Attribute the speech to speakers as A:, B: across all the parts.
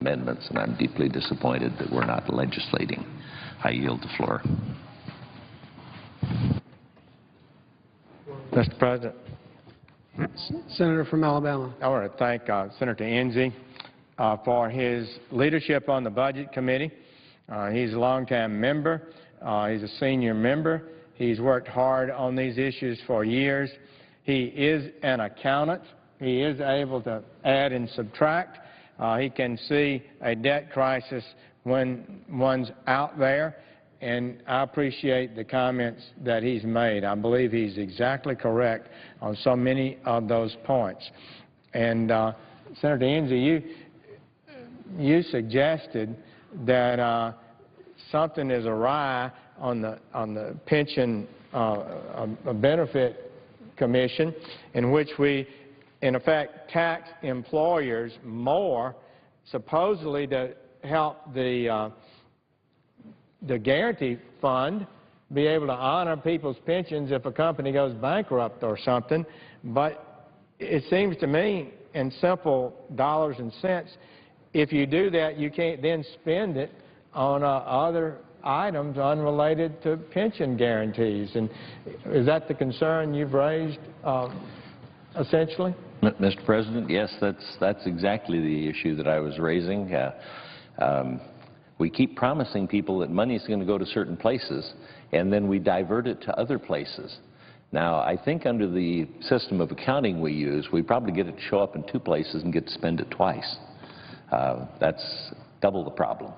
A: amendments, and I'm deeply disappointed that we're not legislating. I yield the floor.
B: Mr. President.
C: Senator from Alabama.
B: I want to thank Senator Enzi for his leadership on the Budget Committee. He's a longtime member. He's a senior member. He's worked hard on these issues for years. He is an accountant. He is able to add and subtract. He can see a debt crisis when one's out there, and I appreciate the comments that he's made. I believe he's exactly correct on so many of those points. And Senator Enzi, you suggested that something is awry on the pension benefit commission, in which we in effect tax employers more, supposedly to help the guarantee fund be able to honor people's pensions if a company goes bankrupt or something. But it seems to me, in simple dollars and cents, if you do that, you can't then spend it on other items unrelated to pension guarantees. And is that the concern you've raised essentially?
A: Mr. President, yes, that's exactly the issue that I was raising. We keep promising people that money is going to go to certain places, and then we divert it to other places. Now, I think under the system of accounting we use, we probably get it to show up in two places and get to spend it twice. That's double the problem.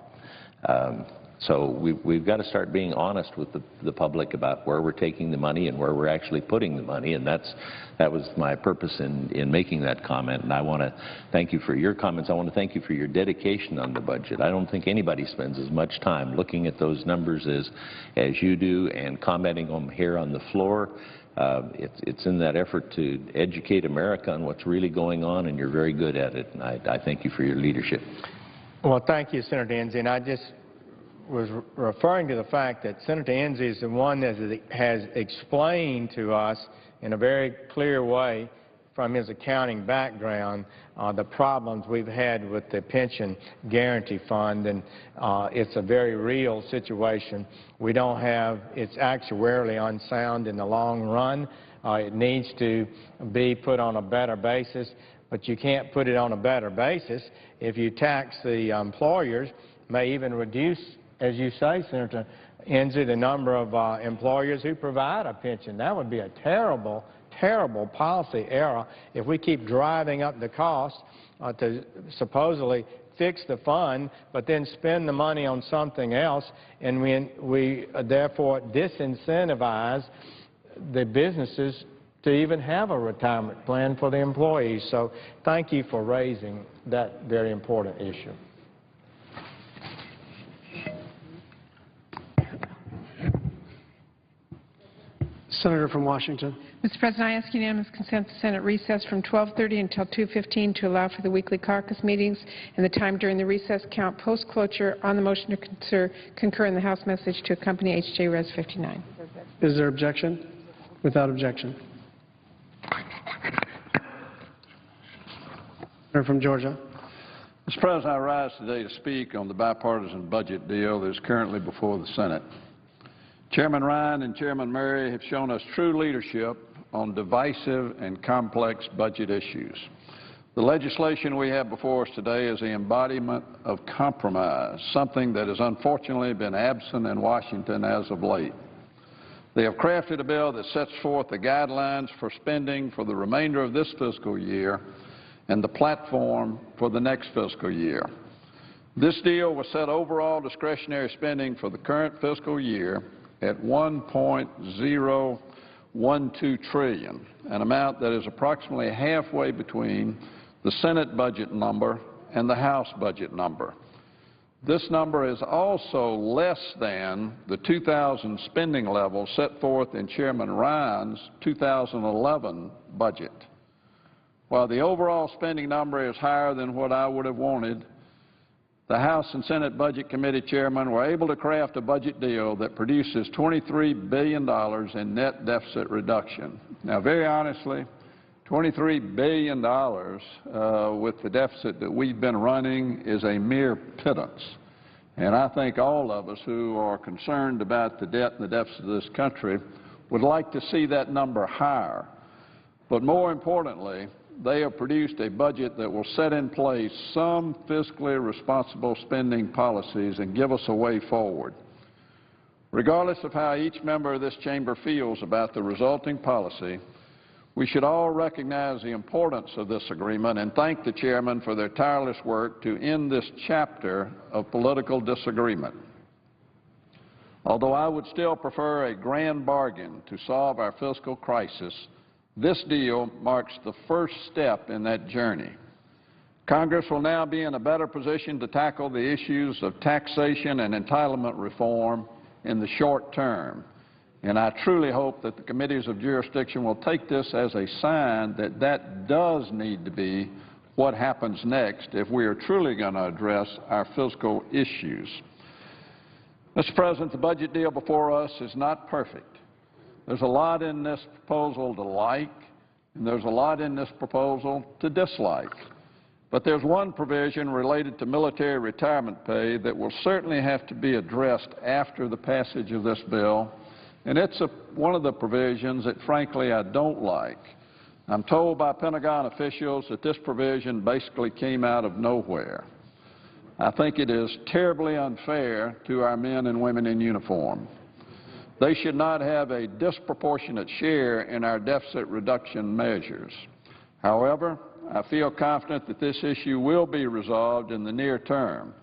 A: So we've got to start being honest with the public about where we're taking the money and where we're actually putting the money, and that was my purpose in making that comment. And I want to thank you for your comments. I want to thank you for your dedication on the budget. I don't think anybody spends as much time looking at those numbers as you do and commenting on them here on the floor. It's in that effort to educate America on what's really going on, and you're very good at it, and I thank you for your leadership.
B: Well, thank you, Senator Enzi, and I just was referring to the fact that Senator Enzi is the one that has explained to us in a very clear way from his accounting background the problems we've had with the pension guarantee fund, and it's a very real situation. We don't have, it's actuarially unsound in the long run. It needs to be put on a better basis, but you can't put it on a better basis if you tax the employers, may even reduce, as you say, Senator Enzi, the number of employers who provide a pension. That would be a terrible, terrible policy error if we keep driving up the cost to supposedly fix the fund, but then spend the money on something else, and we therefore disincentivize the businesses to even have a retirement plan for the employees. So thank you for raising that very important issue.
C: Senator from Washington.
D: Mr. President, I ask unanimous consent to Senate recess from 12:30 until 2:15 to allow for the weekly caucus meetings and the time during the recess count post-cloture on the motion to concur in the House message to accompany H.J. Res. 59.
C: Is there objection? Without objection. Senator from Georgia.
E: Mr. President, I rise today to speak on the bipartisan budget deal that is currently before the Senate. Chairman Ryan and Chairman Murray have shown us true leadership on divisive and complex budget issues. The legislation we have before us today is the embodiment of compromise, something that has unfortunately been absent in Washington as of late. They have crafted a bill that sets forth the guidelines for spending for the remainder of this fiscal year and the platform for the next fiscal year. This deal will set overall discretionary spending for the current fiscal year at $1.012 trillion, an amount that is approximately halfway between the Senate budget number and the House budget number. This number is also less than the 2000 spending level set forth in Chairman Ryan's 2011 budget. While the overall spending number is higher than what I would have wanted, the House and Senate Budget Committee chairmen were able to craft a budget deal that produces $23 billion in net deficit reduction. Now, very honestly, $23 billion with the deficit that we've been running is a mere pittance. And I think all of us who are concerned about the debt and the deficit of this country would like to see that number higher. But more importantly, they have produced a budget that will set in place some fiscally responsible spending policies and give us a way forward. Regardless of how each member of this chamber feels about the resulting policy, we should all recognize the importance of this agreement and thank the chairman for their tireless work to end this chapter of political disagreement. Although I would still prefer a grand bargain to solve our fiscal crisis, this deal marks the first step in that journey. Congress will now be in a better position to tackle the issues of taxation and entitlement reform in the short term. And I truly hope that the committees of jurisdiction will take this as a sign that that does need to be what happens next if we are truly going to address our fiscal issues. Mr. President, the budget deal before us is not perfect. There's a lot in this proposal to like, and there's a lot in this proposal to dislike. But there's one provision related to military retirement pay that will certainly have to be addressed after the passage of this bill, and it's one of the provisions that, frankly, I don't like. I'm told by Pentagon officials that this provision basically came out of nowhere. I think it is terribly unfair to our men and women in uniform. They should not have a disproportionate share in our deficit reduction measures. However, I feel confident that this issue will be resolved in the near term.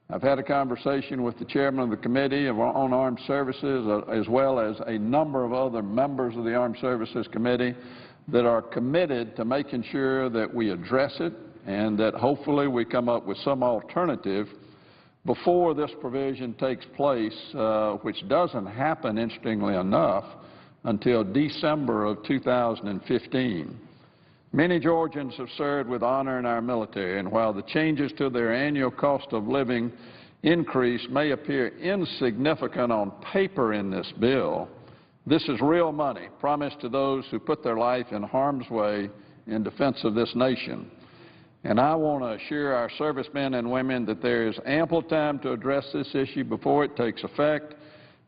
E: I've had a conversation with the chairman of the Committee on Armed Services as well as a number of other members of the Armed Services Committee that are committed to making sure that we address it and that hopefully we come up with some alternative before this provision takes place, which doesn't happen, interestingly enough, until December of 2015. Many Georgians have served with honor in our military, and while the changes to their annual cost of living increase may appear insignificant on paper in this bill, this is real money promised to those who put their life in harm's way in defense of this nation. And I want to assure our servicemen and women that there is ample time to address this issue before it takes effect,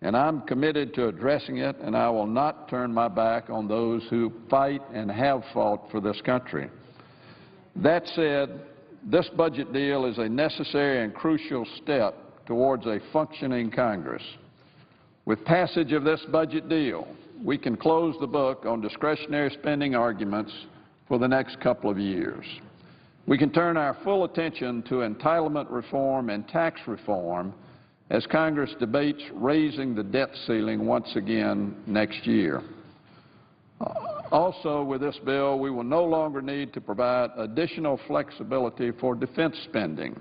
E: and I'm committed to addressing it, and I will not turn my back on those who fight and have fought for this country. That said, this budget deal is a necessary and crucial step towards a functioning Congress. With passage of this budget deal, we can close the book on discretionary spending arguments for the next couple of years. We can turn our full attention to entitlement reform and tax reform as Congress debates raising the debt ceiling once again next year. Also, with this bill, we will no longer need to provide additional flexibility for defense spending.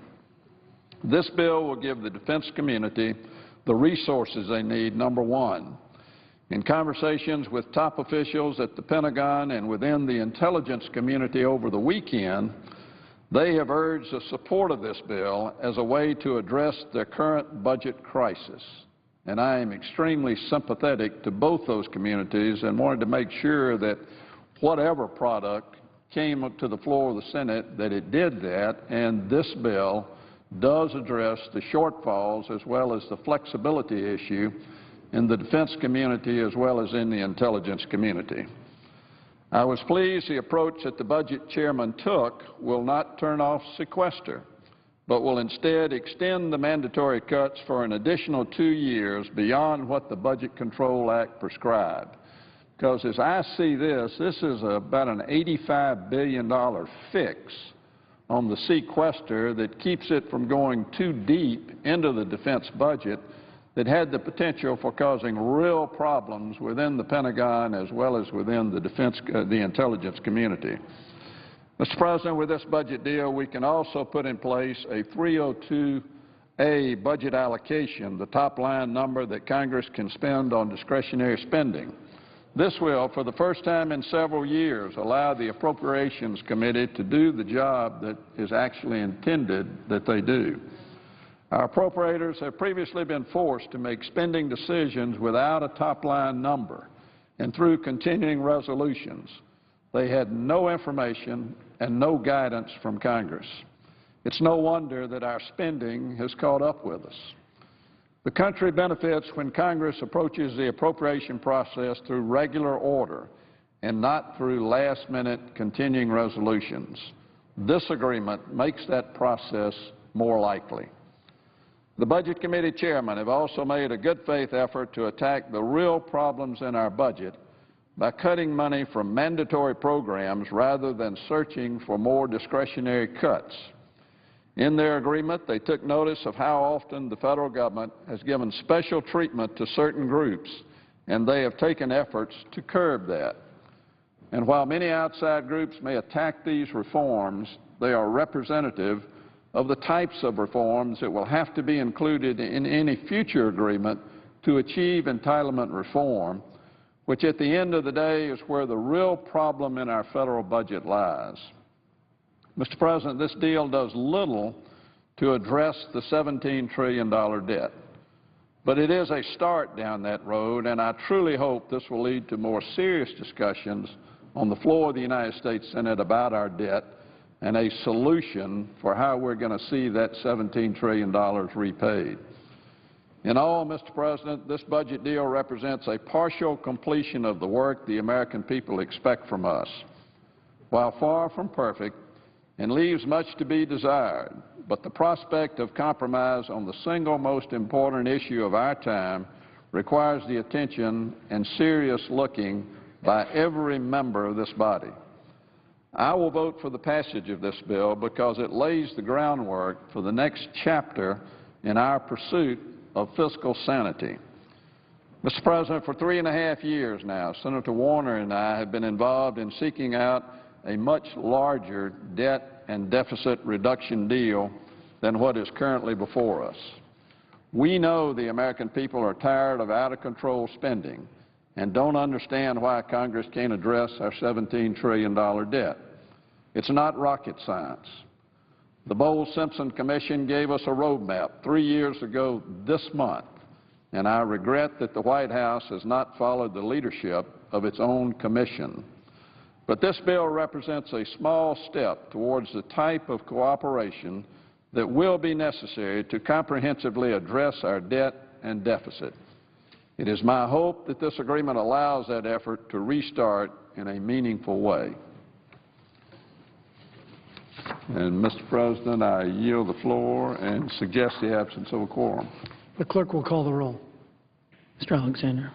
E: This bill will give the defense community the resources they need, number one. In conversations with top officials at the Pentagon and within the intelligence community over the weekend, they have urged the support of this bill as a way to address their current budget crisis. And I am extremely sympathetic to both those communities and wanted to make sure that whatever product came to the floor of the Senate, that it did that, and this bill does address the shortfalls as well as the flexibility issue in the defense community as well as in the intelligence community. I was pleased the approach that the budget chairman took will not turn off sequester, but will instead extend the mandatory cuts for an additional 2 years beyond what the Budget Control Act prescribed. Because as I see this is about an $85 billion fix on the sequester that keeps it from going too deep into the defense budget that had the potential for causing real problems within the Pentagon as well as within the intelligence community. Mr. President, with this budget deal, we can also put in place a 302A budget allocation, the top line number that Congress can spend on discretionary spending. This will, for the first time in several years, allow the Appropriations Committee to do the job that is actually intended that they do. Our appropriators have previously been forced to make spending decisions without a top-line number and through continuing resolutions. They had no information and no guidance from Congress. It's no wonder that our spending has caught up with us. The country benefits when Congress approaches the appropriation process through regular order and not through last-minute continuing resolutions. This agreement makes that process more likely. The Budget Committee chairmen have also made a good faith effort to attack the real problems in our budget by cutting money from mandatory programs rather than searching for more discretionary cuts. In their agreement, they took notice of how often the federal government has given special treatment to certain groups, and they have taken efforts to curb that. And while many outside groups may attack these reforms, they are representative of the types of reforms that will have to be included in any future agreement to achieve entitlement reform, which at the end of the day is where the real problem in our federal budget lies. Mr. President, this deal does little to address the $17 trillion debt. But it is a start down that road, and I truly hope this will lead to more serious discussions on the floor of the United States Senate about our debt and a solution for how we're going to see that $17 trillion repaid. In all, Mr. President, this budget deal represents a partial completion of the work the American people expect from us. While far from perfect and leaves much to be desired, but the prospect of compromise on the single most important issue of our time requires the attention and serious looking by every member of this body. I will vote for the passage of this bill because it lays the groundwork for the next chapter in our pursuit of fiscal sanity. Mr. President, for 3.5 years now, Senator Warner and I have been involved in seeking out a much larger debt and deficit reduction deal than what is currently before us. We know the American people are tired of out-of-control spending and don't understand why Congress can't address our $17 trillion debt. It's not rocket science. The Bowles-Simpson Commission gave us a roadmap 3 years ago this month, and I regret that the White House has not followed the leadership of its own commission. But this bill represents a small step towards the type of cooperation that will be necessary to comprehensively address our debt and deficit. It is my hope that this agreement allows that effort to restart in a meaningful way. And, Mr. President, I yield the floor and suggest the absence of a quorum.
C: The clerk will call the roll.
F: Mr. Alexander.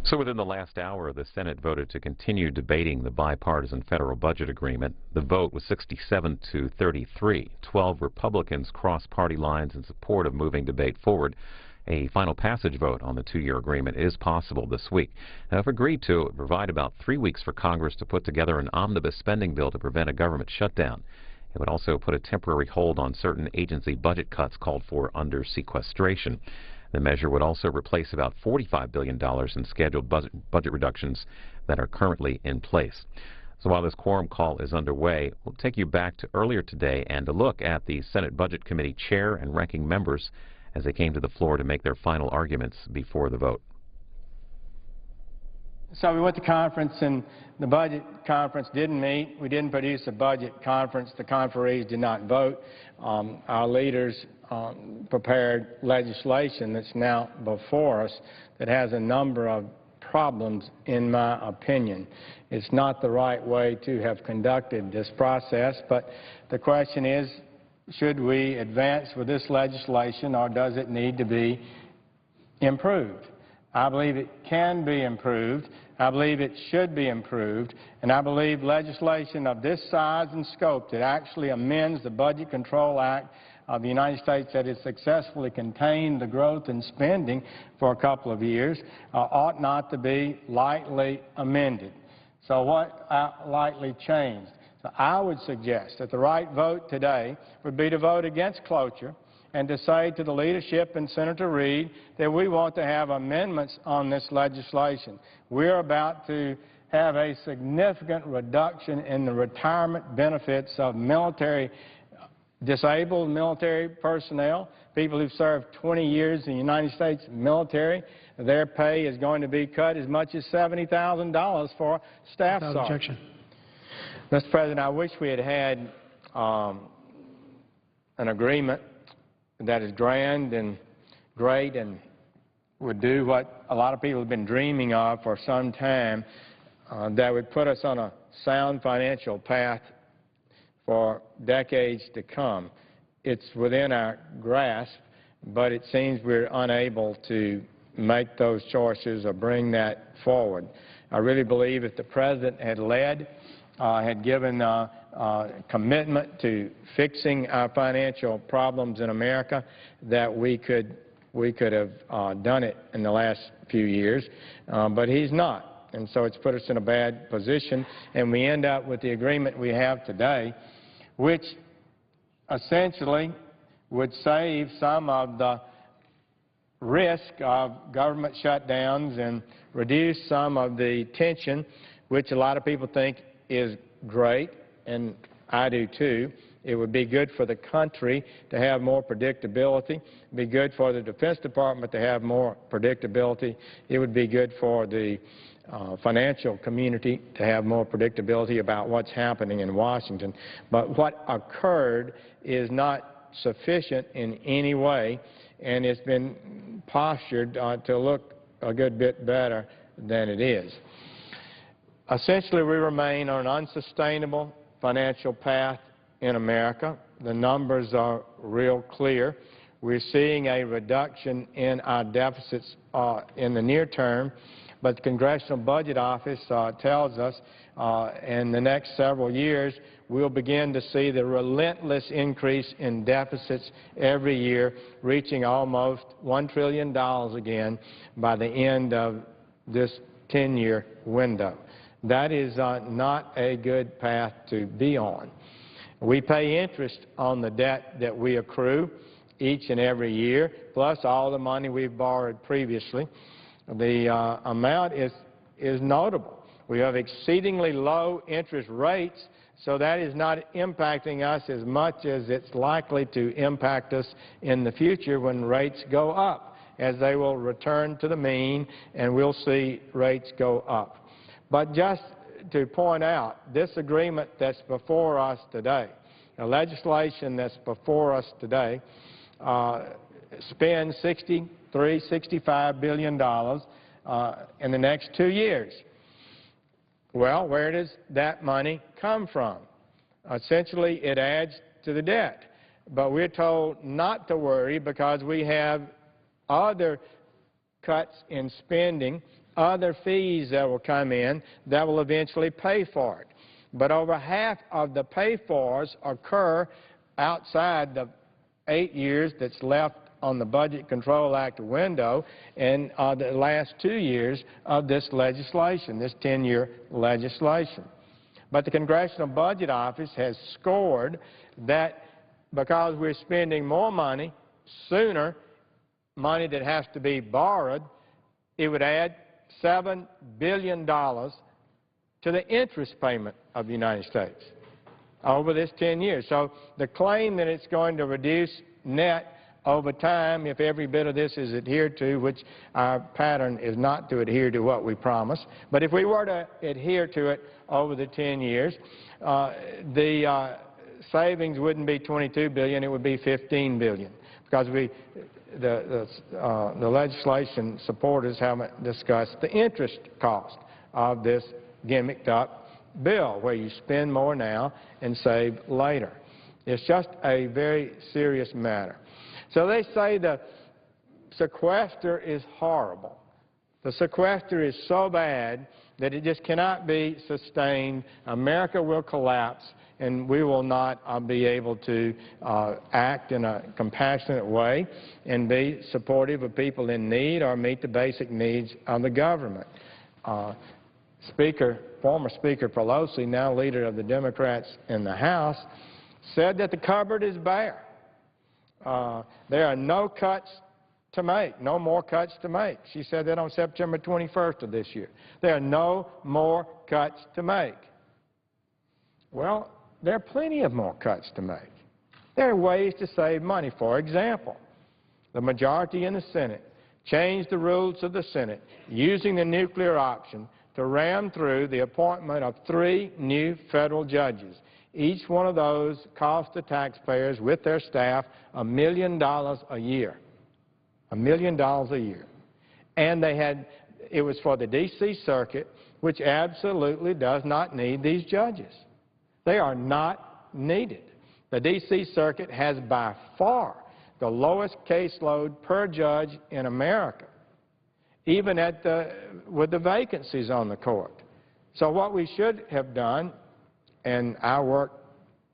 G: So within the last hour, the Senate voted to continue debating the bipartisan federal budget agreement. The vote was 67 to 33. 12 Republicans crossed party lines in support of moving debate forward. A final passage vote on the two-year agreement is possible this week. Now, if agreed to, it would provide about 3 weeks for Congress to put together an omnibus spending bill to prevent a government shutdown. It would also put a temporary hold on certain agency budget cuts called for under sequestration. The measure would also replace about $45 billion in scheduled budget reductions that are currently in place. So while this quorum call is underway, we'll take you back to earlier today and a look at the Senate Budget Committee chair and ranking members as they came to the floor to make their final arguments before the vote.
B: So we went to conference, and the budget conference didn't meet. We didn't produce a budget conference. The conferees did not vote. Our leaders prepared legislation that's now before us that has a number of problems, in my opinion. It's not the right way to have conducted this process, but the question is, should we advance with this legislation, or does it need to be improved? I believe it can be improved. I believe it should be improved. And I believe legislation of this size and scope that actually amends the Budget Control Act of the United States that has successfully contained the growth in spending for a couple of years ought not to be lightly amended. So what lightly changed? So I would suggest that the right vote today would be to vote against cloture and to say to the leadership and Senator Reid that we want to have amendments on this legislation. We're about to have a significant reduction in the retirement benefits of disabled military personnel, people who've served 20 years in the United States military. Their pay is going to be cut as much as $70,000 for staff sergeants.
C: Without objection.
B: Mr. President, I wish we had had an agreement that is grand and great and would do what a lot of people have been dreaming of for some time, that would put us on a sound financial path for decades to come. It's within our grasp, but it seems we're unable to make those choices or bring that forward. I really believe if the President had led, had given commitment to fixing our financial problems in America, that we could have done it in the last few years, but he's not. And so it's put us in a bad position, and we end up with the agreement we have today, which essentially would save some of the risk of government shutdowns and reduce some of the tension, which a lot of people think is great, and I do too. It would be good for the country to have more predictability. It would be good for the Defense Department to have more predictability. It would be good for the financial community to have more predictability about what's happening in Washington. But what occurred is not sufficient in any way, and it's been postured to look a good bit better than it is. Essentially, we remain on an unsustainable financial path in America. The numbers are real clear. We're seeing a reduction in our deficits in the near term, but the Congressional Budget Office tells us in the next several years we'll begin to see the relentless increase in deficits every year, reaching almost $1 trillion again by the end of this 10-year window. That is not a good path to be on. We pay interest on the debt that we accrue each and every year, plus all the money we've borrowed previously. The amount is notable. We have exceedingly low interest rates, so that is not impacting us as much as it's likely to impact us in the future when rates go up, as they will return to the mean and we'll see rates go up. But just to point out, this agreement that's before us today, the legislation that's before us today, spends $65 billion in the next 2 years. Well, where does that money come from? Essentially, it adds to the debt. But we're told not to worry because we have other cuts in spending other fees that will come in that will eventually pay for it. But over half of the pay-fors occur outside the 8 years that's left on the Budget Control Act window and the last 2 years of this legislation, this 10-year legislation. But the Congressional Budget Office has scored that because we're spending more money sooner, money that has to be borrowed, it would add $7 billion to the interest payment of the United States over this 10 years. So the claim that it's going to reduce net over time if every bit of this is adhered to, which our pattern is not to adhere to what we promise, but if we were to adhere to it over the 10 years, the savings wouldn't be $22 billion, it would be $15 billion, because the legislation supporters haven't discussed the interest cost of this gimmicked up bill where you spend more now and save later. It's just a very serious matter. So they say the sequester is horrible. The sequester is so bad that it just cannot be sustained. America will collapse and we will not be able to act in a compassionate way and be supportive of people in need or meet the basic needs of the government. Former Speaker Pelosi, now leader of the Democrats in the House, said that the cupboard is bare. There are no cuts to make, no more cuts to make. She said that on September 21st of this year. There are no more cuts to make. Well, there are plenty of more cuts to make. There are ways to save money. For example, the majority in the Senate changed the rules of the Senate using the nuclear option to ram through the appointment of 3 new federal judges. Each one of those cost the taxpayers with their staff $1 million a year. $1 million a year. And it was for the D.C. Circuit, which absolutely does not need these judges. They are not needed. The D.C. Circuit has by far the lowest caseload per judge in America, even with the vacancies on the court. So what we should have done, and I worked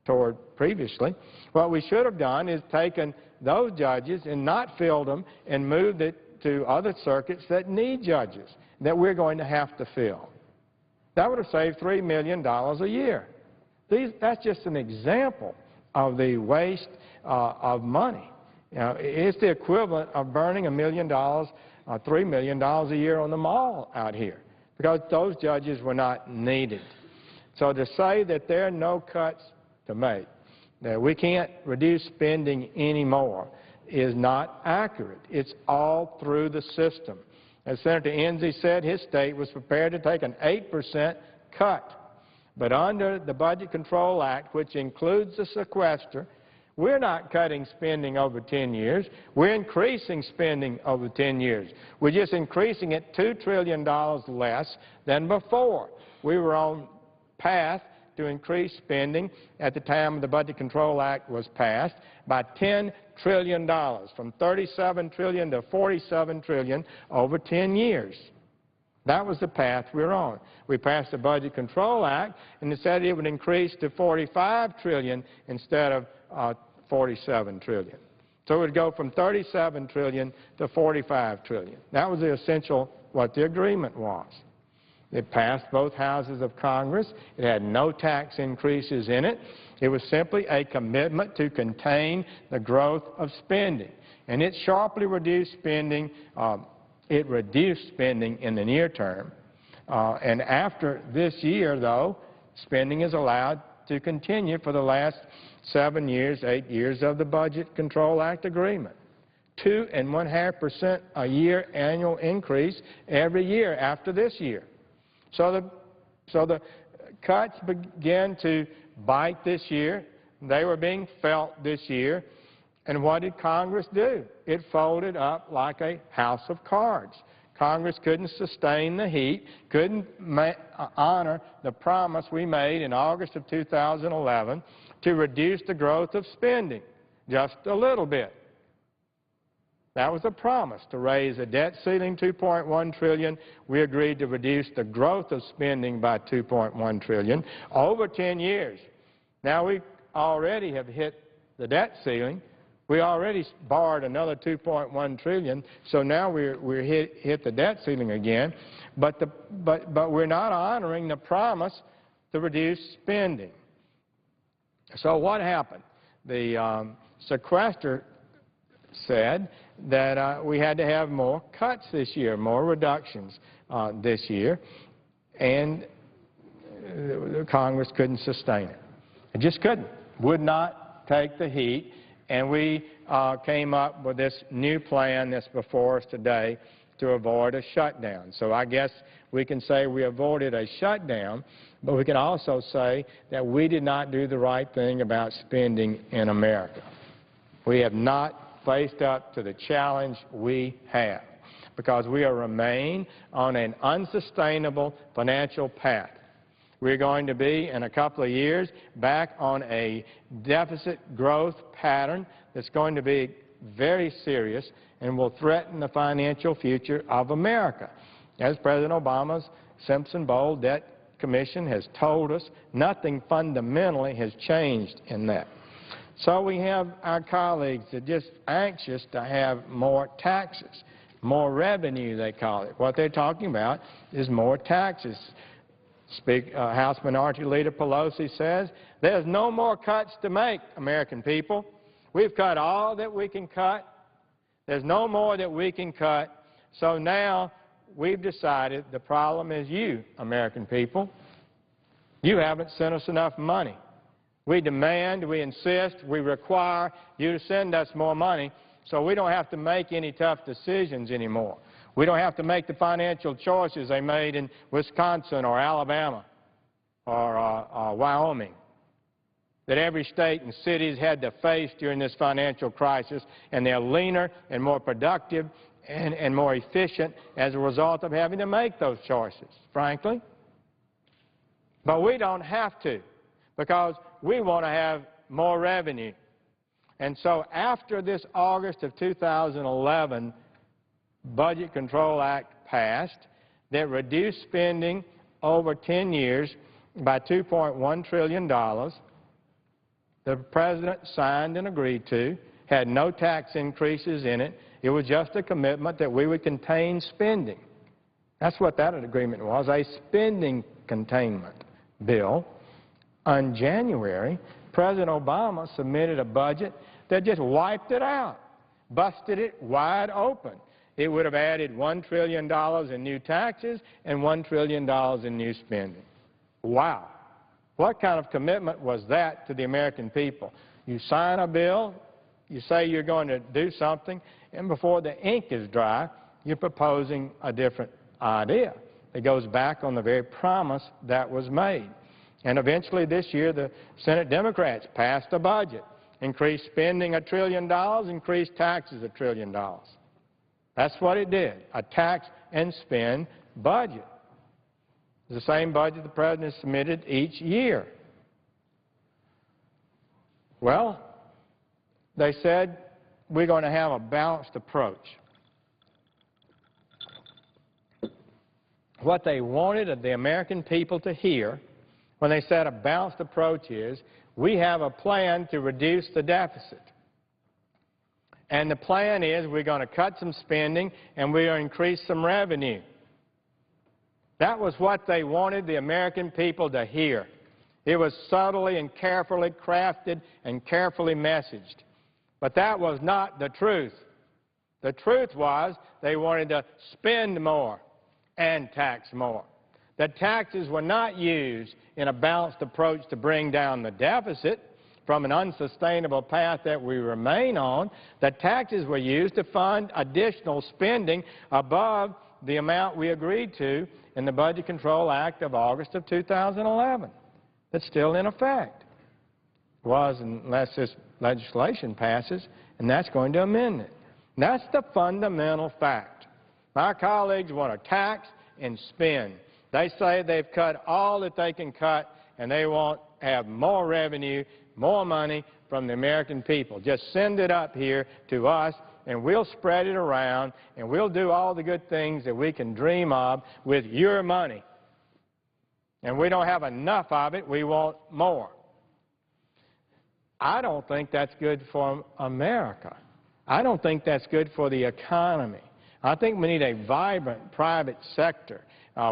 B: toward previously, what we should have done is taken those judges and not filled them and moved it to other circuits that need judges that we're going to have to fill. That would have saved $3 million a year. That's just an example of the waste of money. You know, it's the equivalent of burning $1 million, $3 million a year on the mall out here because those judges were not needed. So to say that there are no cuts to make, that we can't reduce spending anymore, is not accurate. It's all through the system. As Senator Enzi said, his state was prepared to take an 8% cut. But under the Budget Control Act, which includes the sequester, we're not cutting spending over 10 years. We're increasing spending over 10 years. We're just increasing it $2 trillion less than before. We were on path to increase spending at the time the Budget Control Act was passed by $10 trillion, from $37 trillion to $47 trillion over 10 years. That was the path we were on. We passed the Budget Control Act, and it said it would increase to $45 trillion instead of $47 trillion. So it would go from $37 trillion to $45 trillion. That was the essential what the agreement was. It passed both houses of Congress. It had no tax increases in it. It was simply a commitment to contain the growth of spending. And it sharply reduced spending. It reduced spending in the near term. And after this year, though, spending is allowed to continue for the last 7 years, 8 years of the Budget Control Act agreement. 2.5% a year annual increase every year after this year. So the cuts began to bite this year. They were being felt this year. And what did Congress do? It folded up like a house of cards. Congress couldn't sustain the heat, couldn't honor the promise we made in August of 2011 to reduce the growth of spending just a little bit. That was a promise to raise the debt ceiling $2.1 trillion. We agreed to reduce the growth of spending by $2.1 trillion over 10 years. Now we already have hit the debt ceiling. We already borrowed another $2.1 trillion, so now we're hit the debt ceiling again. But we're not honoring the promise to reduce spending. So what happened? The sequester said that we had to have more cuts this year, more reductions this year, and Congress couldn't sustain it. It just couldn't, would not take the heat, and we came up with this new plan that's before us today to avoid a shutdown. So I guess we can say we avoided a shutdown, but we can also say that we did not do the right thing about spending in America. We have not faced up to the challenge we have because we remain on an unsustainable financial path. We're going to be, in a couple of years, back on a deficit growth pattern that's going to be very serious and will threaten the financial future of America. As President Obama's Simpson-Bowles Debt Commission has told us, nothing fundamentally has changed in that. So we have our colleagues that are just anxious to have more taxes, more revenue, they call it. What they're talking about is more taxes. House Minority Leader Pelosi says, there's no more cuts to make, American people. We've cut all that we can cut. There's no more that we can cut. So now we've decided the problem is you, American people. You haven't sent us enough money. We demand, we insist, we require you to send us more money so we don't have to make any tough decisions anymore. We don't have to make the financial choices they made in Wisconsin or Alabama or Wyoming that every state and cities had to face during this financial crisis, and they're leaner and more productive and more efficient as a result of having to make those choices, frankly. But we don't have to because we want to have more revenue. And so after this August of 2011 Budget Control Act passed that reduced spending over 10 years by $2.1 trillion, the President signed and agreed to, had no tax increases in it. It was just a commitment that we would contain spending. That's what that agreement was, a spending containment bill. In January, President Obama submitted a budget that just wiped it out, busted it wide open. It would have added $1 trillion in new taxes and $1 trillion in new spending. Wow. What kind of commitment was that to the American people? You sign a bill, you say you're going to do something, and before the ink is dry, you're proposing a different idea. It goes back on the very promise that was made. And eventually this year, the Senate Democrats passed a budget, increased spending $1 trillion, increased taxes $1 trillion. That's what it did, a tax and spend budget. It's the same budget the President submitted each year. Well, they said we're going to have a balanced approach. What they wanted the American people to hear when they said a balanced approach is, we have a plan to reduce the deficit. And the plan is we're going to cut some spending and we're going to increase some revenue. That was what they wanted the American people to hear. It was subtly and carefully crafted and carefully messaged. But that was not the truth. The truth was they wanted to spend more and tax more. The taxes were not used in a balanced approach to bring down the deficit from an unsustainable path that we remain on. The taxes were used to fund additional spending above the amount we agreed to in the Budget Control Act of August of 2011. That's still in effect. It was unless this legislation passes, and that's going to amend it. And that's the fundamental fact. My colleagues want to tax and spend. They say they've cut all that they can cut, and they want to have more revenue, more money from the American people. Just send it up here to us, and we'll spread it around, and we'll do all the good things that we can dream of with your money. And we don't have enough of it, we want more. I don't think that's good for America. I don't think that's good for the economy. I think we need a vibrant private sector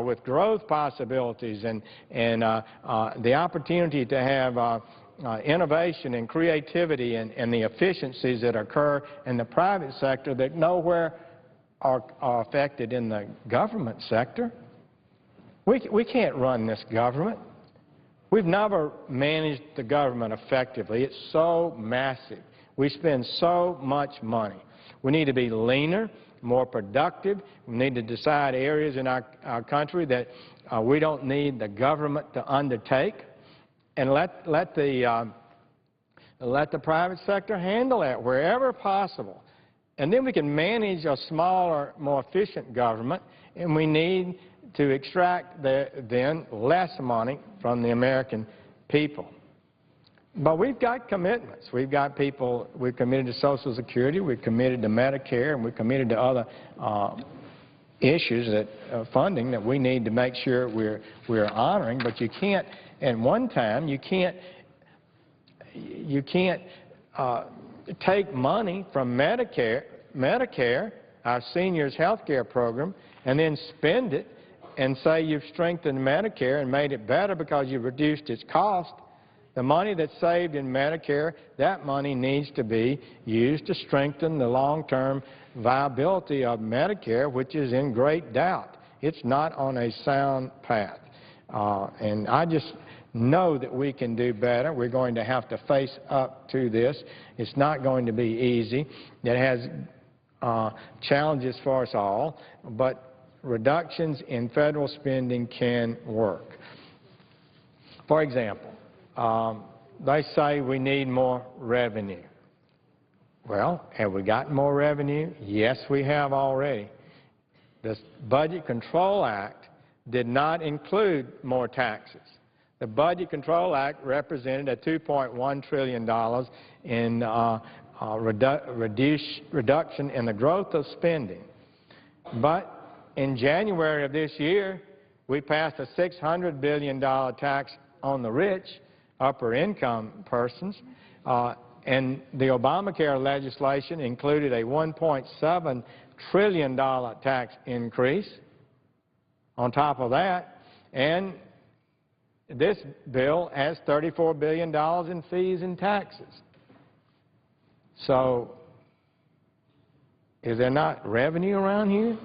B: with growth possibilities and the opportunity to have innovation and creativity and the efficiencies that occur in the private sector that nowhere are affected in the government sector. We can't run this government. We've never managed the government effectively. It's so massive. We spend so much money. We need to be leaner, more productive. We need to decide areas in our country that we don't need the government to undertake, and let the private sector handle that wherever possible. And then we can manage a smaller, more efficient government, and we need to extract then less money from the American people. But we've got commitments. We've got people, we've committed to Social Security, we've committed to Medicare, and we've committed to other issues that funding that we need to make sure we're honoring. But you can't, at one time, you can't take money from Medicare, our seniors' health care program, and then spend it and say you've strengthened Medicare and made it better because you've reduced its cost. The money that's saved in Medicare, that money needs to be used to strengthen the long-term viability of Medicare, which is in great doubt. It's not on a sound path. And I just know that we can do better. We're going to have to face up to this. It's not going to be easy. It has challenges for us all, but reductions in federal spending can work. For example, they say we need more revenue. Well, have we gotten more revenue? Yes, we have already. The Budget Control Act did not include more taxes. The Budget Control Act represented a $2.1 trillion in reduction in the growth of spending. But in January of this year, we passed a $600 billion tax on the rich, upper income persons, and the Obamacare legislation included a $1.7 trillion tax increase on top of that, and this bill has $34 billion in fees and taxes. So is there not revenue around here?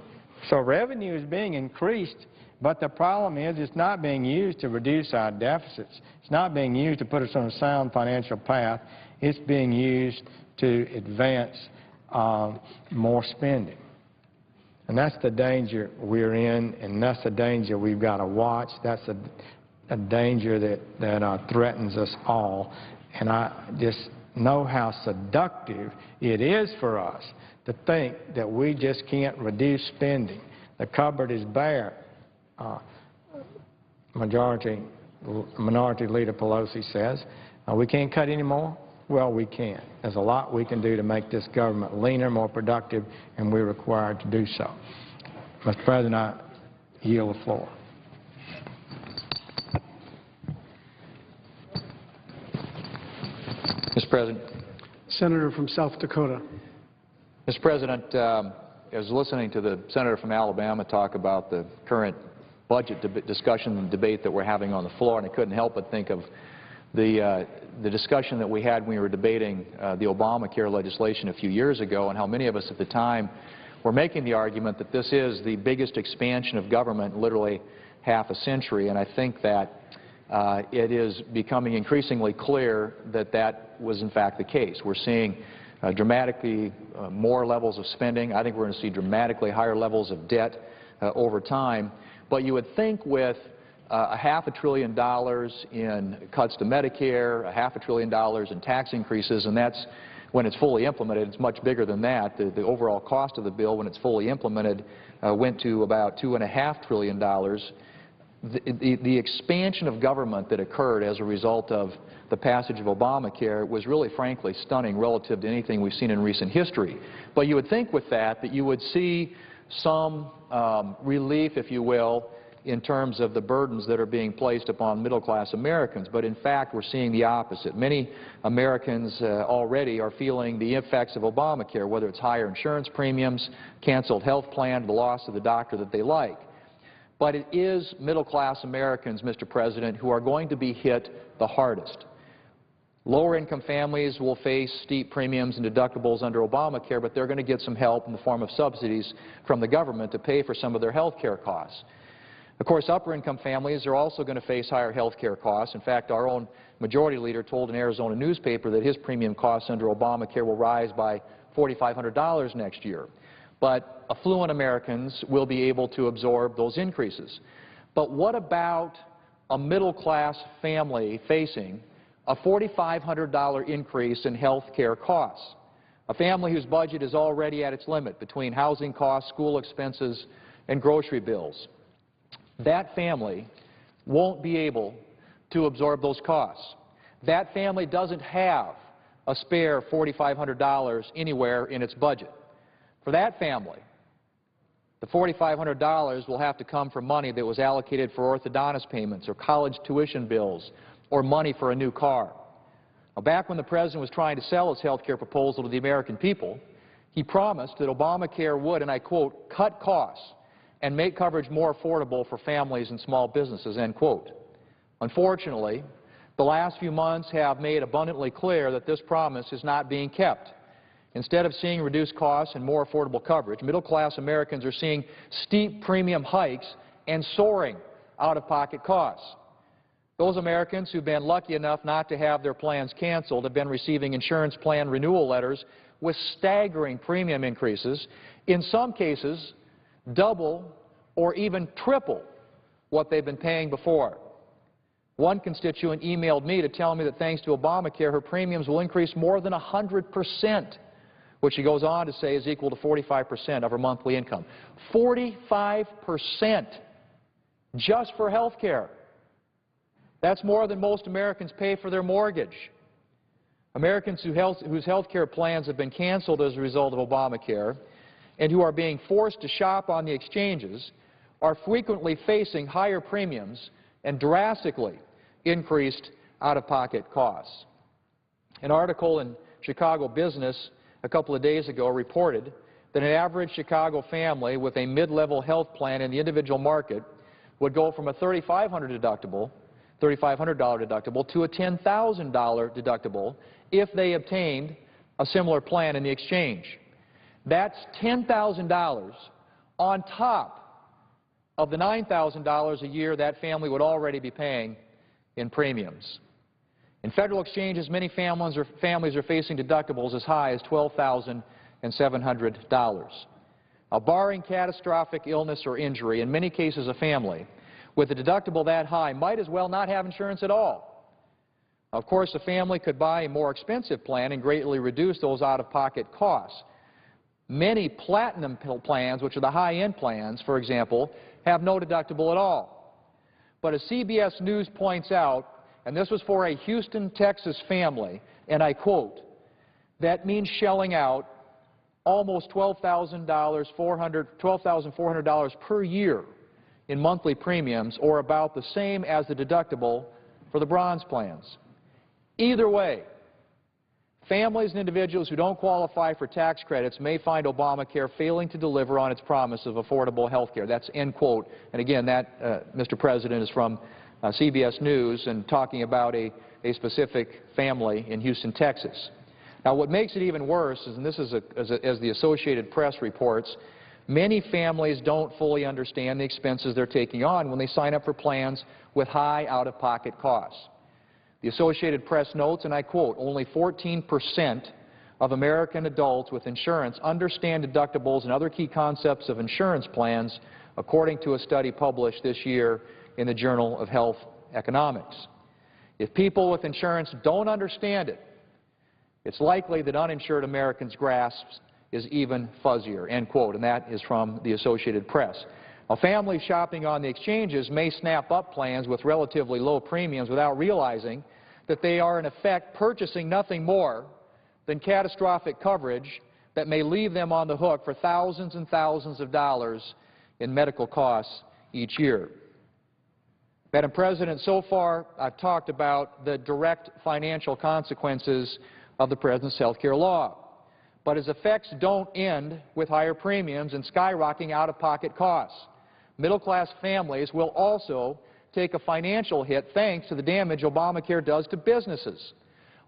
B: So revenue is being increased, but the problem is it's not being used to reduce our deficits. It's not being used to put us on a sound financial path. It's being used to advance more spending. And that's the danger we're in, and that's the danger we've got to watch. That's a danger that threatens us all. And I just know how seductive it is for us to think that we just can't reduce spending. The cupboard is bare. Minority Leader Pelosi says, we can't cut any more. Well, we can. There's a lot we can do to make this government leaner, more productive, and we're required to do so. Mr. President, I yield the floor.
H: Mr. President.
C: Senator from South Dakota.
H: Mr. President, I was listening to the senator from Alabama talk about the current budget discussion and debate that we're having on the floor, and I couldn't help but think of the discussion that we had when we were debating the Obamacare legislation a few years ago, and how many of us at the time were making the argument that this is the biggest expansion of government in literally half a century. And I think that it is becoming increasingly clear that that was in fact the case. We're seeing dramatically more levels of spending. I think we're going to see dramatically higher levels of debt over time. But you would think with $500 billion in cuts to Medicare, $500 billion in tax increases, and that's when it's fully implemented. It's much bigger than that. The overall cost of the bill when it's fully implemented went to about $2.5 trillion. the expansion of government that occurred as a result of the passage of Obamacare was really, frankly, stunning relative to anything we've seen in recent history. But you would think with that you would see some relief, if you will, in terms of the burdens that are being placed upon middle-class Americans. But in fact, we're seeing the opposite. Many Americans already are feeling the effects of Obamacare, whether it's higher insurance premiums, canceled health plan, the loss of the doctor that they like. But it is middle-class Americans, Mr. President, who are going to be hit the hardest. Lower-income families will face steep premiums and deductibles under Obamacare, but they're going to get some help in the form of subsidies from the government to pay for some of their health care costs. Of course, upper-income families are also going to face higher health care costs. In fact, our own majority leader told an Arizona newspaper that his premium costs under Obamacare will rise by $4,500 next year. But affluent Americans will be able to absorb those increases. But what about a middle-class family facing a $4,500 increase in health care costs? A family whose budget is already at its limit between housing costs, school expenses, and grocery bills. That family won't be able to absorb those costs. That family doesn't have a spare $4,500 anywhere in its budget. For that family, the $4,500 will have to come from money that was allocated for orthodontist payments or college tuition bills or money for a new car. Now, back when the President was trying to sell his health care proposal to the American people, he promised that Obamacare would, and I quote, cut costs and make coverage more affordable for families and small businesses, end quote. Unfortunately, the last few months have made abundantly clear that this promise is not being kept. Instead of seeing reduced costs and more affordable coverage, middle-class Americans are seeing steep premium hikes and soaring out-of-pocket costs. Those Americans who've been lucky enough not to have their plans canceled have been receiving insurance plan renewal letters with staggering premium increases, in some cases double or even triple what they've been paying before. One constituent emailed me to tell me that thanks to Obamacare, her premiums will increase more than 100%, which she goes on to say is equal to 45% of her monthly income. 45% just for health care. That's more than most Americans pay for their mortgage. Americans whose health care plans have been canceled as a result of Obamacare and who are being forced to shop on the exchanges are frequently facing higher premiums and drastically increased out-of-pocket costs. An article in Chicago Business a couple of days ago reported that an average Chicago family with a mid-level health plan in the individual market would go from a $3,500 deductible to a $10,000 deductible if they obtained a similar plan in the exchange. That's $10,000 on top of the $9,000 a year that family would already be paying in premiums. In federal exchanges, many families are facing deductibles as high as $12,700. Now, barring catastrophic illness or injury, in many cases a family with a deductible that high might as well not have insurance at all. Of course, a family could buy a more expensive plan and greatly reduce those out-of-pocket costs. Many platinum plans, which are the high-end plans, for example, have no deductible at all. But as CBS News points out, and this was for a Houston, Texas family, and I quote, that means shelling out almost $12,400 per year in monthly premiums, or about the same as the deductible for the bronze plans. Either way, families and individuals who don't qualify for tax credits may find Obamacare failing to deliver on its promise of affordable health care. That's end quote. And again, that, Mr. President, is from CBS News and talking about a specific family in Houston, Texas. Now, what makes it even worse is, and this is as the Associated Press reports, many families don't fully understand the expenses they're taking on when they sign up for plans with high out-of-pocket costs. The Associated Press notes, and I quote, only 14% of American adults with insurance understand deductibles and other key concepts of insurance plans, according to a study published this year in the Journal of Health Economics. If people with insurance don't understand it, it's likely that uninsured Americans' grasp is even fuzzier, end quote, and that is from the Associated Press. While families shopping on the exchanges may snap up plans with relatively low premiums without realizing that they are in effect purchasing nothing more than catastrophic coverage that may leave them on the hook for thousands and thousands of dollars in medical costs each year. Madam President, so far I've talked about the direct financial consequences of the President's health care law. But its effects don't end with higher premiums and skyrocketing out-of-pocket costs. Middle-class families will also take a financial hit thanks to the damage Obamacare does to businesses.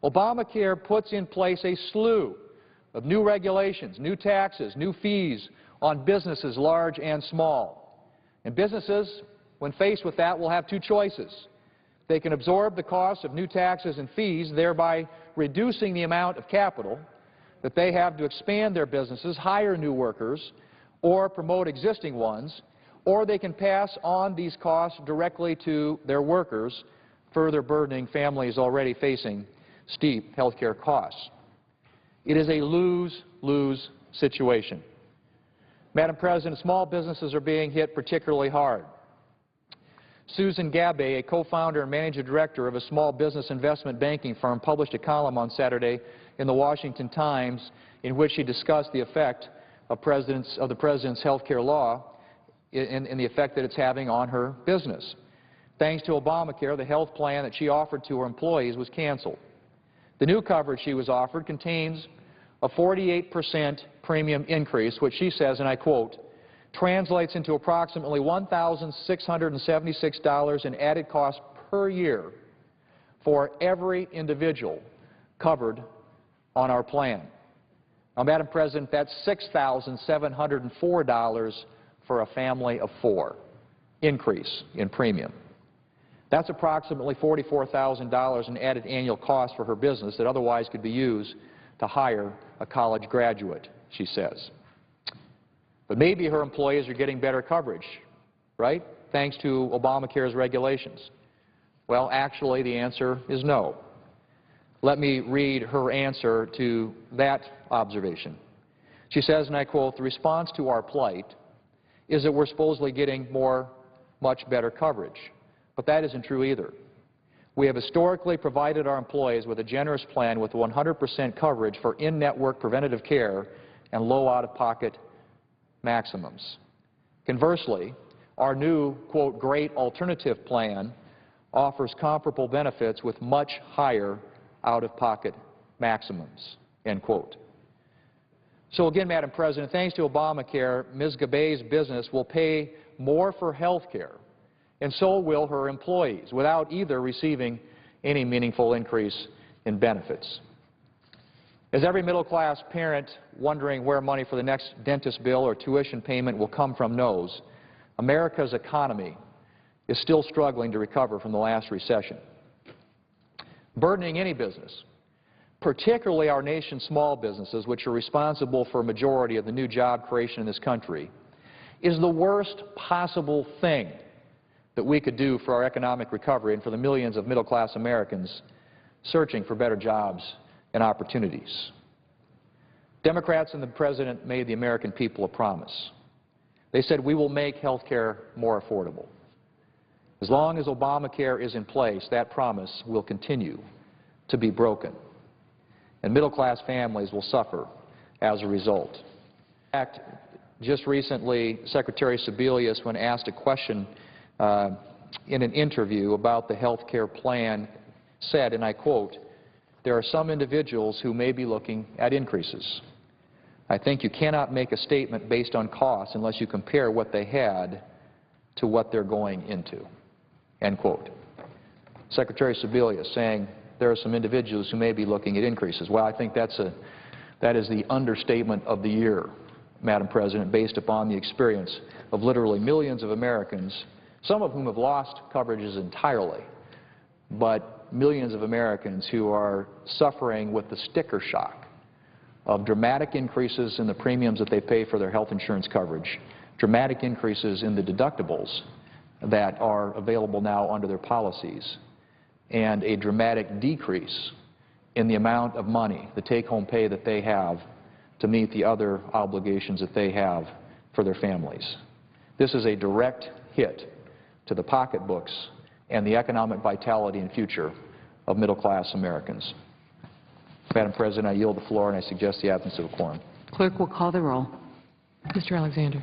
H: Obamacare puts in place a slew of new regulations, new taxes, new fees on businesses large and small. And businesses, when faced with that, will have two choices. They can absorb the cost of new taxes and fees, thereby reducing the amount of capital that they have to expand their businesses, hire new workers, or promote existing ones, or they can pass on these costs directly to their workers, further burdening families already facing steep health care costs. It is a lose-lose situation. Madam President, small businesses are being hit particularly hard. Susan Gabbay, a co-founder and managing director of a small business investment banking firm, published a column on Saturday in the Washington Times in which she discussed the effect of the President's health care law and the effect that it's having on her business. Thanks to Obamacare, the health plan that she offered to her employees was canceled. The new coverage she was offered contains a 48% premium increase, which she says, and I quote, translates into approximately $1,676 in added cost per year for every individual covered on our plan. Now, Madam President, that's $6,704 for a family of four increase in premium. That's approximately $44,000 in added annual cost for her business that otherwise could be used to hire a college graduate, she says. But maybe her employees are getting better coverage, right, thanks to Obamacare's regulations. Well, actually, the answer is no. Let me read her answer to that observation. She says, and I quote, "The response to our plight is that we're supposedly getting much better coverage. But that isn't true either. We have historically provided our employees with a generous plan with 100% coverage for in-network preventative care and low out-of-pocket maximums. Conversely, our new, quote, great alternative plan offers comparable benefits with much higher out-of-pocket maximums," end quote. So again, Madam President, thanks to Obamacare, Ms. Gabay's business will pay more for health care, and so will her employees, without either receiving any meaningful increase in benefits. As every middle-class parent wondering where money for the next dentist bill or tuition payment will come from knows, America's economy is still struggling to recover from the last recession. Burdening any business, particularly our nation's small businesses, which are responsible for a majority of the new job creation in this country, is the worst possible thing that we could do for our economic recovery and for the millions of middle-class Americans searching for better jobs and opportunities. Democrats and the President made the American people a promise. They said, we will make health care more affordable. As long as Obamacare is in place, that promise will continue to be broken, and middle-class families will suffer as a result. In fact, just recently, Secretary Sebelius, when asked a question in an interview about the health care plan, said, and I quote, "There are some individuals who may be looking at increases. I think you cannot make a statement based on costs unless you compare what they had to what they're going into," end quote. Secretary Sebelius saying there are some individuals who may be looking at increases. Well, I think that is the understatement of the year, Madam President, based upon the experience of literally millions of Americans, some of whom have lost coverages entirely, but millions of Americans who are suffering with the sticker shock of dramatic increases in the premiums that they pay for their health insurance coverage, dramatic increases in the deductibles that are available now under their policies, and a dramatic decrease in the amount of money, the take-home pay that they have to meet the other obligations that they have for their families. This is a direct hit to the pocketbooks and the economic vitality and future of middle-class Americans. Madam President, I yield the floor and I suggest the absence of a quorum.
F: Clerk will call the roll. Mr. Alexander.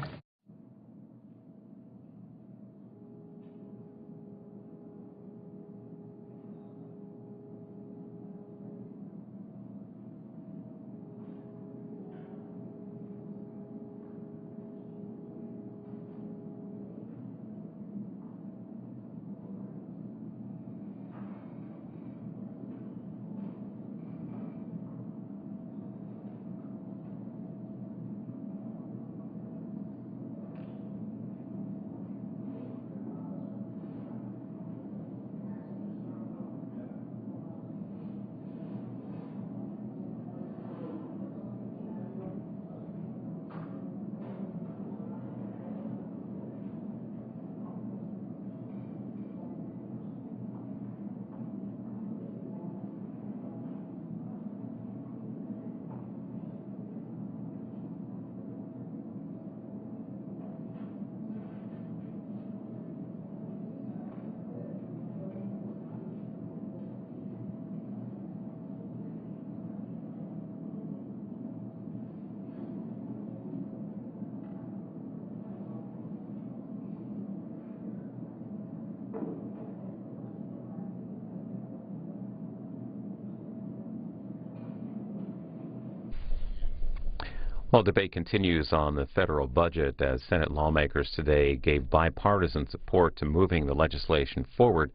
G: Well, debate continues on the federal budget as Senate lawmakers today gave bipartisan support to moving the legislation forward.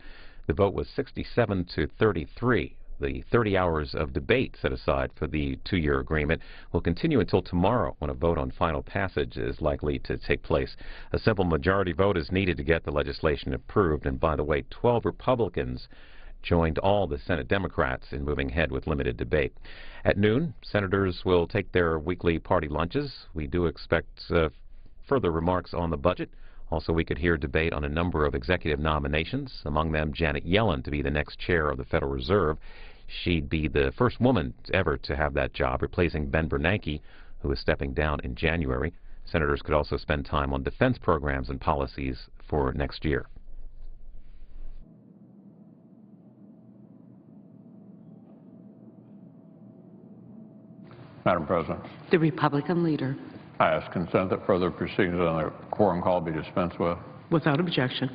G: The vote was 67 to 33. The 30 hours of debate set aside for the two-year agreement will continue until tomorrow, when a vote on final passage is likely to take place. A simple majority vote is needed to get the legislation approved. And by the way, 12 Republicans joined all the Senate Democrats in moving ahead with limited debate. At noon, senators will take their weekly party lunches. We do expect further remarks on the budget. Also, we could hear debate on a number of executive nominations, among them Janet Yellen to be the next chair of the Federal Reserve. She'd be the first woman ever to have that job, replacing Ben Bernanke, who is stepping down in January. Senators could also spend time on defense programs and policies for next year.
E: Madam President,
F: The Republican leader.
E: I ask consent that further proceedings on the quorum call be dispensed with.
F: Without objection.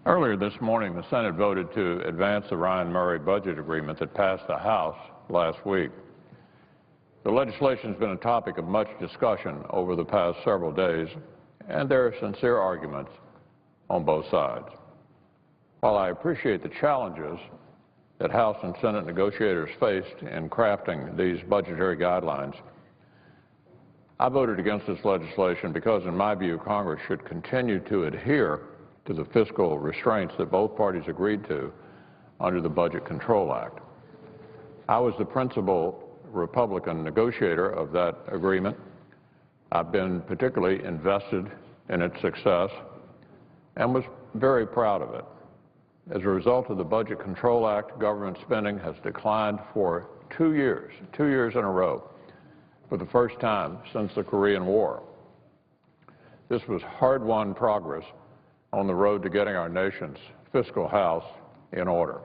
E: Earlier this morning, the Senate voted to advance the Ryan-Murray budget agreement that passed the House last week. The legislation has been a topic of much discussion over the past several days, and there are sincere arguments on both sides. While I appreciate the challenges that House and Senate negotiators faced in crafting these budgetary guidelines, I voted against this legislation because, in my view, Congress should continue to adhere to the fiscal restraints that both parties agreed to under the Budget Control Act. I was the principal Republican negotiator of that agreement. I've been particularly invested in its success and was very proud of it. As a result of the Budget Control Act, government spending has declined for 2 years in a row, for the first time since the Korean War. This was hard-won progress on the road to getting our nation's fiscal house in order.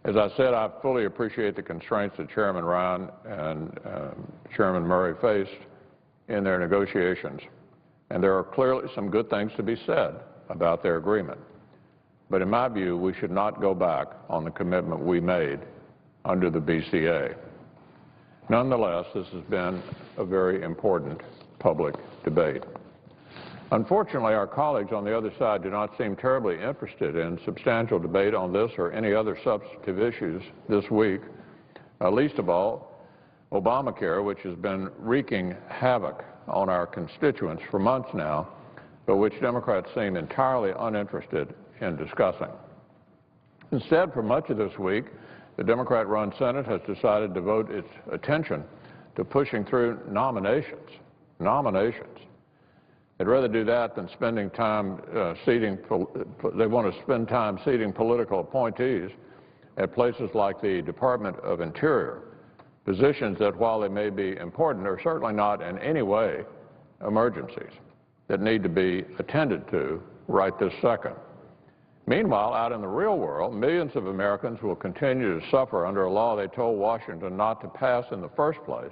E: As I said, I fully appreciate the constraints that Chairman Ryan and Chairman Murray faced in their negotiations, and there are clearly some good things to be said about their agreement. But in my view, we should not go back on the commitment we made under the BCA. Nonetheless, this has been a very important public debate. Unfortunately, our colleagues on the other side do not seem terribly interested in substantial debate on this or any other substantive issues this week, least of all Obamacare, which has been wreaking havoc on our constituents for months now, but which Democrats seem entirely uninterested in discussing. Instead, for much of this week, the Democrat-run Senate has decided to devote its attention to pushing through nominations. They'd rather do that than spending time they want to spend time seating political appointees at places like the Department of Interior, positions that, while they may be important, are certainly not in any way emergencies. that need to be attended to right this second. Meanwhile, out in the real world, millions of Americans will continue to suffer under a law they told Washington not to pass in the first place,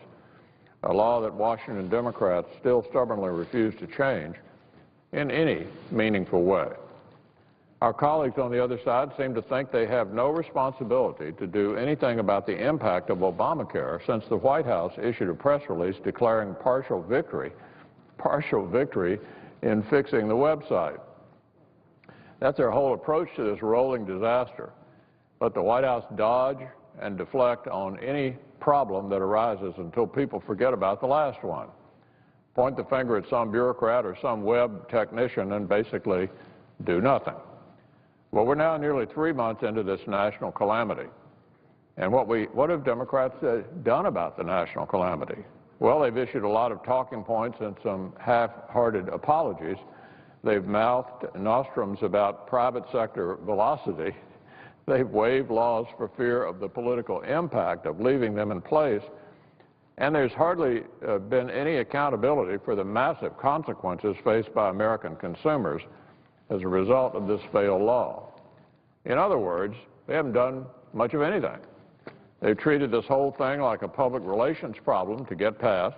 E: a law that Washington Democrats still stubbornly refuse to change in any meaningful way. Our colleagues on the other side seem to think they have no responsibility to do anything about the impact of Obamacare since the White House issued a press release declaring partial victory in fixing the website. That's their whole approach to this rolling disaster. Let the White House dodge and deflect on any problem that arises until people forget about the last one. Point the finger at some bureaucrat or some web technician and basically do nothing. Well, we're now nearly 3 months into this national calamity. And what have Democrats done about the national calamity? Well, they've issued a lot of talking points and some half-hearted apologies. They've mouthed nostrums about private sector velocity. They've waived laws for fear of the political impact of leaving them in place. And there's hardly been any accountability for the massive consequences faced by American consumers as a result of this failed law. In other words, they haven't done much of anything. They've treated this whole thing like a public relations problem to get past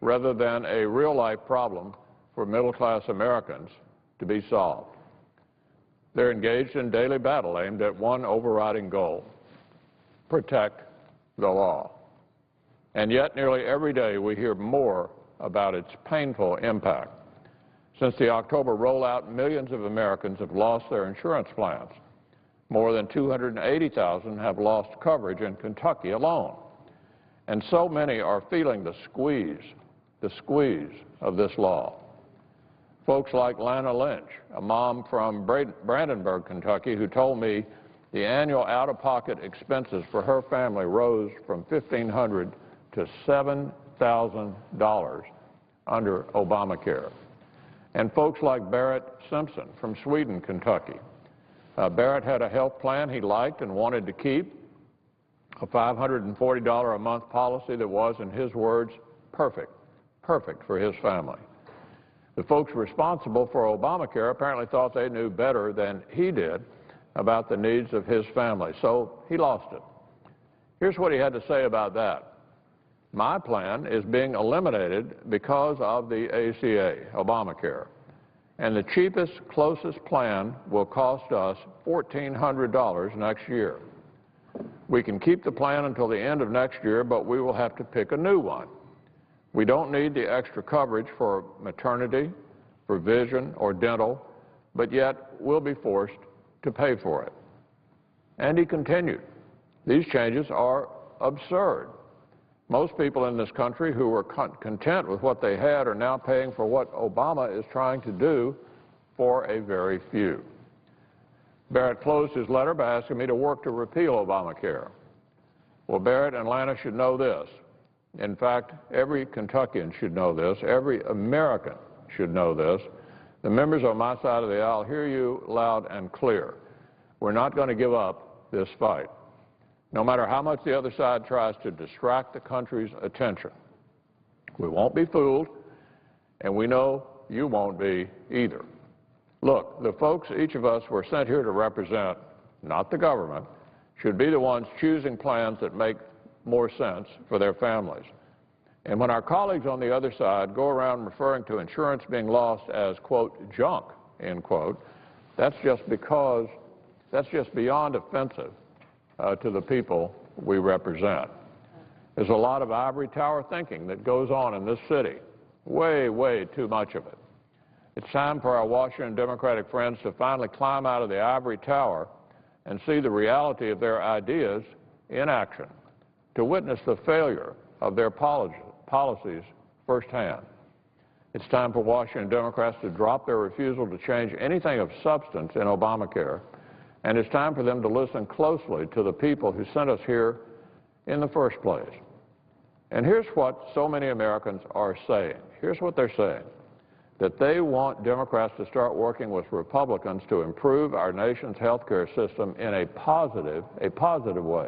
E: rather than a real-life problem for middle-class Americans to be solved. They're engaged in daily battle aimed at one overriding goal: protect the law. And yet, nearly every day, we hear more about its painful impact. Since the October rollout, millions of Americans have lost their insurance plans. More than 280,000 have lost coverage in Kentucky alone. And so many are feeling the squeeze of this law. Folks like Lana Lynch, a mom from Brandenburg, Kentucky, who told me the annual out-of-pocket expenses for her family rose from $1,500 to $7,000 under Obamacare. And folks like Barrett Simpson from Sweden, Kentucky. Barrett had a health plan he liked and wanted to keep, a $540 a month policy that was, in his words, perfect for his family. The folks responsible for Obamacare apparently thought they knew better than he did about the needs of his family, so he lost it. Here's what he had to say about that. My plan is being eliminated because of the ACA, Obamacare, and the cheapest, closest plan will cost us $1,400 next year. We can keep the plan until the end of next year, but we will have to pick a new one. We don't need the extra coverage for maternity, for vision, or dental, but yet we'll be forced to pay for it. And he continued, these changes are absurd. Most people in this country who were content with what they had are now paying for what Obama is trying to do for a very few. Barrett closed his letter by asking me to work to repeal Obamacare. Well, Barrett and Lana should know this. In fact, every Kentuckian should know this. Every American should know this. The members on my side of the aisle hear you loud and clear. We're not going to give up this fight, no matter how much the other side tries to distract the country's attention. We won't be fooled, and we know you won't be either. Look, the folks each of us were sent here to represent, not the government, should be the ones choosing plans that make more sense for their families. And when our colleagues on the other side go around referring to insurance being lost as, quote, junk, end quote, that's just beyond offensive to the people we represent. There's a lot of ivory tower thinking that goes on in this city, way too much of it. It's time for our Washington Democratic friends to finally climb out of the ivory tower and see the reality of their ideas in action, to witness the failure of their policies firsthand. It's time for Washington Democrats to drop their refusal to change anything of substance in Obamacare, and it's time for them to listen closely to the people who sent us here in the first place. And here's what so many Americans are saying. Here's what they're saying, that they want Democrats to start working with Republicans to improve our nation's health care system in a positive way,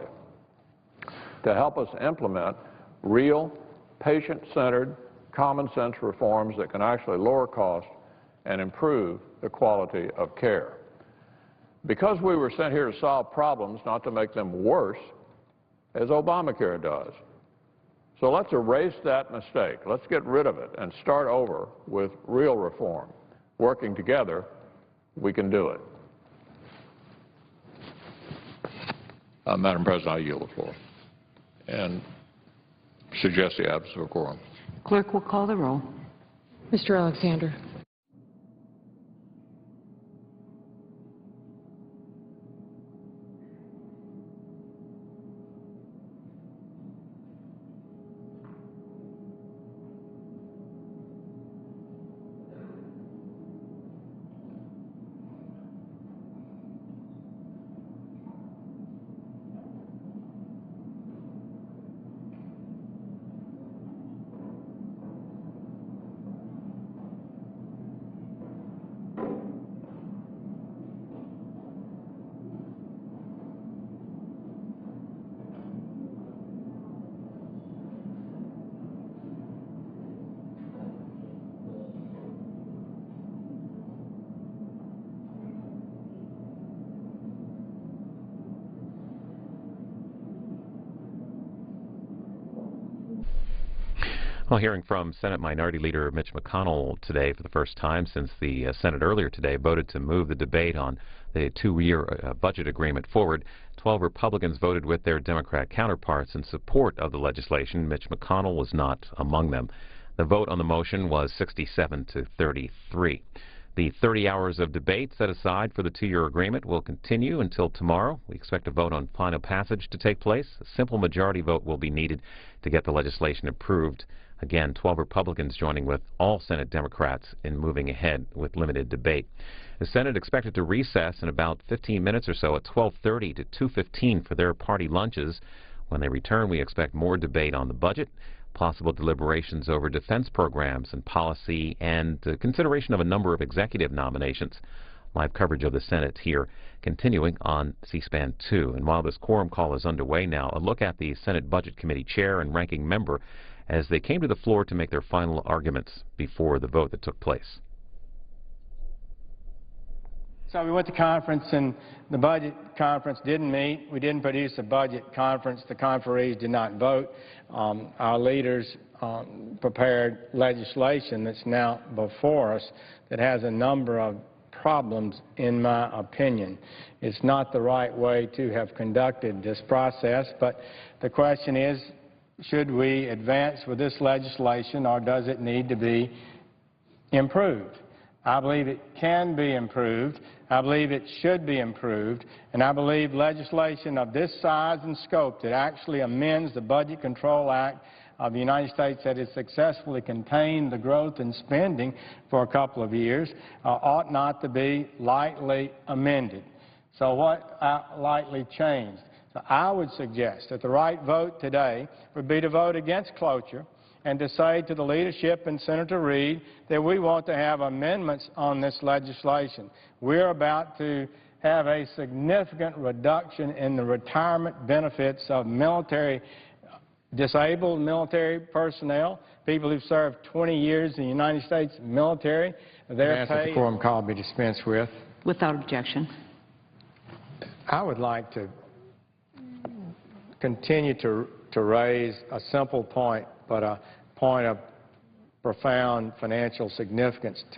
E: to help us implement real, patient-centered, common-sense reforms that can actually lower costs and improve the quality of care. Because we were sent here to solve problems, not to make them worse, as Obamacare does. So let's erase that mistake. Let's get rid of it and start over with real reform. Working together, we can do it. Madam President, I yield the floor and suggest the absence of a quorum.
F: Clerk will call the roll.
D: Mr. Alexander.
G: Well, hearing from Senate Minority Leader Mitch McConnell today for the first time since the Senate earlier today voted to move the debate on the two-year budget agreement forward. 12 Republicans voted with their Democrat counterparts in support of the legislation. Mitch McConnell was not among them. The vote on the motion was 67 to 33. The 30 hours of debate set aside for the two-year agreement will continue until tomorrow. We expect a vote on final passage to take place. A simple majority vote will be needed to get the legislation approved. Again, 12 Republicans joining with all Senate Democrats in moving ahead with limited debate. The Senate expected to recess in about 15 minutes or so at 12:30 to 2:15 for their party lunches. When they return, we expect more debate on the budget, possible deliberations over defense programs and policy, and consideration of a number of executive nominations. Live coverage of the Senate here continuing on C-SPAN 2. And while this quorum call is underway now, a look at the Senate Budget Committee chair and ranking member as they came to the floor to make their final arguments before the vote that took place.
B: So we went to conference, and the budget conference didn't meet. We didn't produce a budget conference. The conferees did not vote. Our leaders prepared legislation that's now before us that has a number of problems, in my opinion. It's not the right way to have conducted this process, but the question is, should we advance with this legislation, or does it need to be improved? I believe it can be improved. I believe it should be improved. And I believe legislation of this size and scope that actually amends the Budget Control Act of the United States that has successfully contained the growth in spending for a couple of years ought not to be lightly amended. So what lightly changed? So I would suggest that the right vote today would be to vote against cloture and to say to the leadership and Senator Reid that we want to have amendments on this legislation. We're about to have a significant reduction in the retirement benefits of disabled military personnel, people who've served 20 years in the United States military. Their pay. The quorum call be dispensed with.
F: Without objection.
B: I would like to continue to raise a simple point, but a point of profound financial significance to